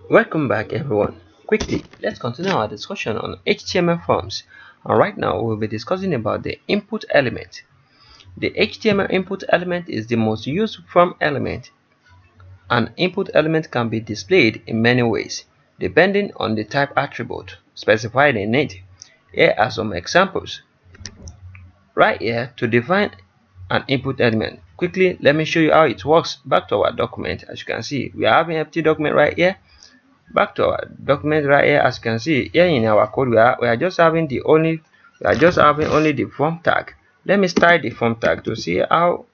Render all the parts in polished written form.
Welcome back everyone. Quickly, let's continue our discussion on HTML forms. And right now we'll be discussing about the input element. The HTML input element is the most used form element. An input element can be displayed in many ways, depending on the type attribute specified in it. Here are some examples. Right here, to define an input element. Quickly, let me show you how it works. Back to our document. As you can see, we are having empty document right here. Back to our document right here. As you can see here in our code, we are just having only the form tag. Let me style the form tag to see how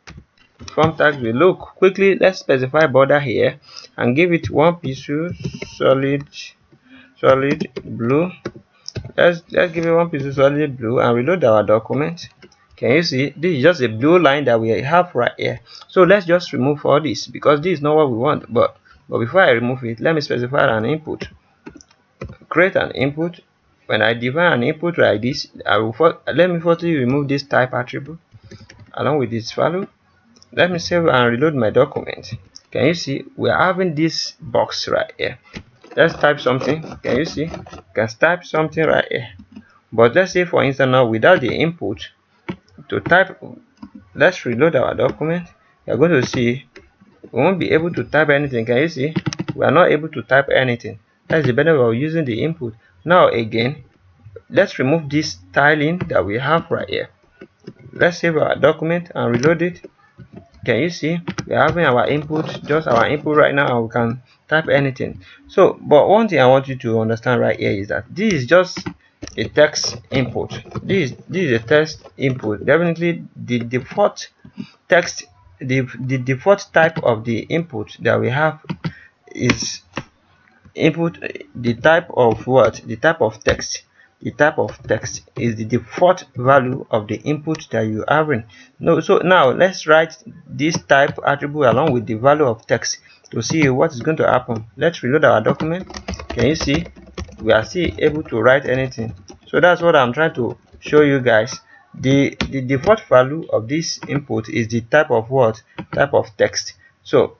form tags will look. Quickly, let's specify border here and give it one pixel solid blue. Let's give it one pixel solid blue and reload our document. Can you see this is just a blue line that we have right here? So let's just remove all this because this is not what we want. But before I remove it, let me specify an input. Create an input. When I define an input like this, let me firstly remove this type attribute along with its value. Let me save and reload my document. Can you see we are having this box right here? Let's type something. Can you see? You can type something right here. But let's say for instance now without the input to type, let's reload our document. You're going to see we won't be able to type anything. Can you see? We are not able to type anything. That's the benefit of using the input. Now again, let's remove this styling that we have right here. Let's save our document and reload it. Can you see we are having our input, just our input right now, and we can type anything. So but one thing I want you to understand right here is that this is just a text input. This is a text input. Definitely the default text, the default type of the input that we have is input. The type of what? The type of text. The type of text is the default value of the input that you are having. No, so now let's write this type attribute along with the value of text to see what is going to happen. Let's reload our document. Can you see we are still able to write anything? So that's what I'm trying to show you guys. The default value of this input is the type of what? Type of text. So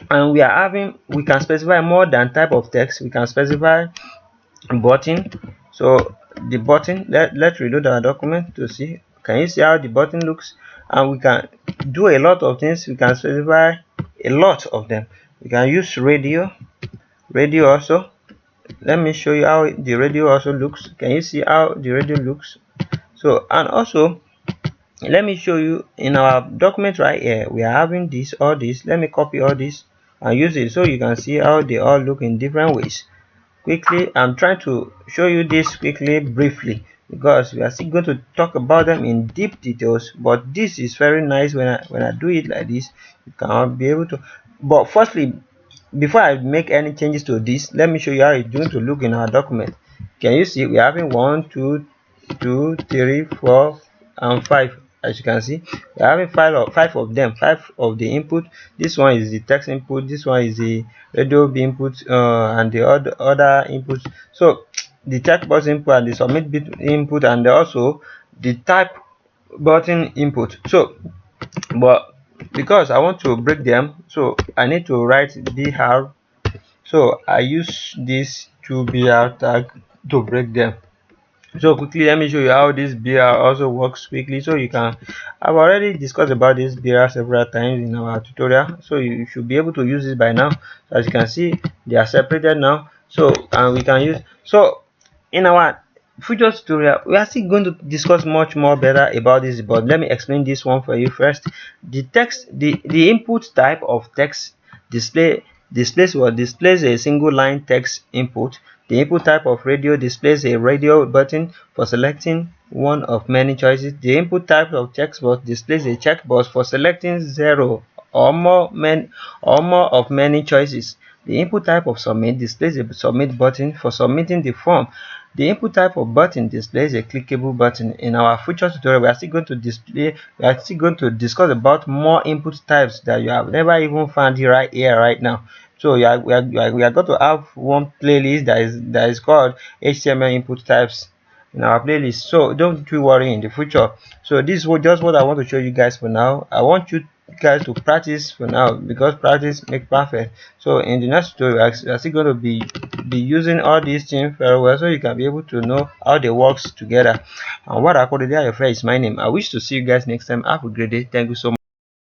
and we can specify more than type of text. We can specify button. So the button, let's reload our document to see. Can you see how the button looks? And we can do a lot of things. We can specify a lot of them. We can use radio also. Let me show you how the radio also looks. Can you see how the radio looks? So and also let me show you in our document right here, we are having this, all this. Let me copy all this and use it so you can see how they all look in different ways. Quickly, I'm trying to show you this quickly, briefly, because we are still going to talk about them in deep details. But this is very nice when I do it like this. You can be able to. But firstly, before I make any changes to this, let me show you how it's going to look in our document. Can you see we're having 1 2 2 3 4 and 5? As you can see, we're having five of them, 5 of the input. This one is the text input, this one is the radio input, and the other inputs. So the checkbox input and the submit bit input, and also the type button input. So but because I want to break them, so I need to write br. So I use this 2br tag to break them. So quickly, let me show you how this br also works quickly. So you can, I've already discussed about this br several times in our tutorial, so you should be able to use it by now. So as you can see, they are separated now. So and we can use, so in our future tutorial we are still going to discuss much more better about this, but let me explain this one for you first. The text, the input type of text displays a single line text input. The input type of radio displays a radio button for selecting one of many choices. The input type of checkbox displays a checkbox for selecting 0 or more of many choices. The input type of submit displays a submit button for submitting the form. The input type of button displays a clickable button. In our future tutorial, we are still going to discuss about more input types that you have never even found right here right now. So we are going to have one playlist that is called HTML input types in our playlist. So don't you worry in the future. So this is just what I want to show you guys for now. I want you guys to practice for now, because practice make perfect. So in the next tutorial we are still going to be using all these things very well, so you can be able to know how they works together. And what akorede ayofe is my name. I wish to see you guys next time. Have a great day. Thank you so much.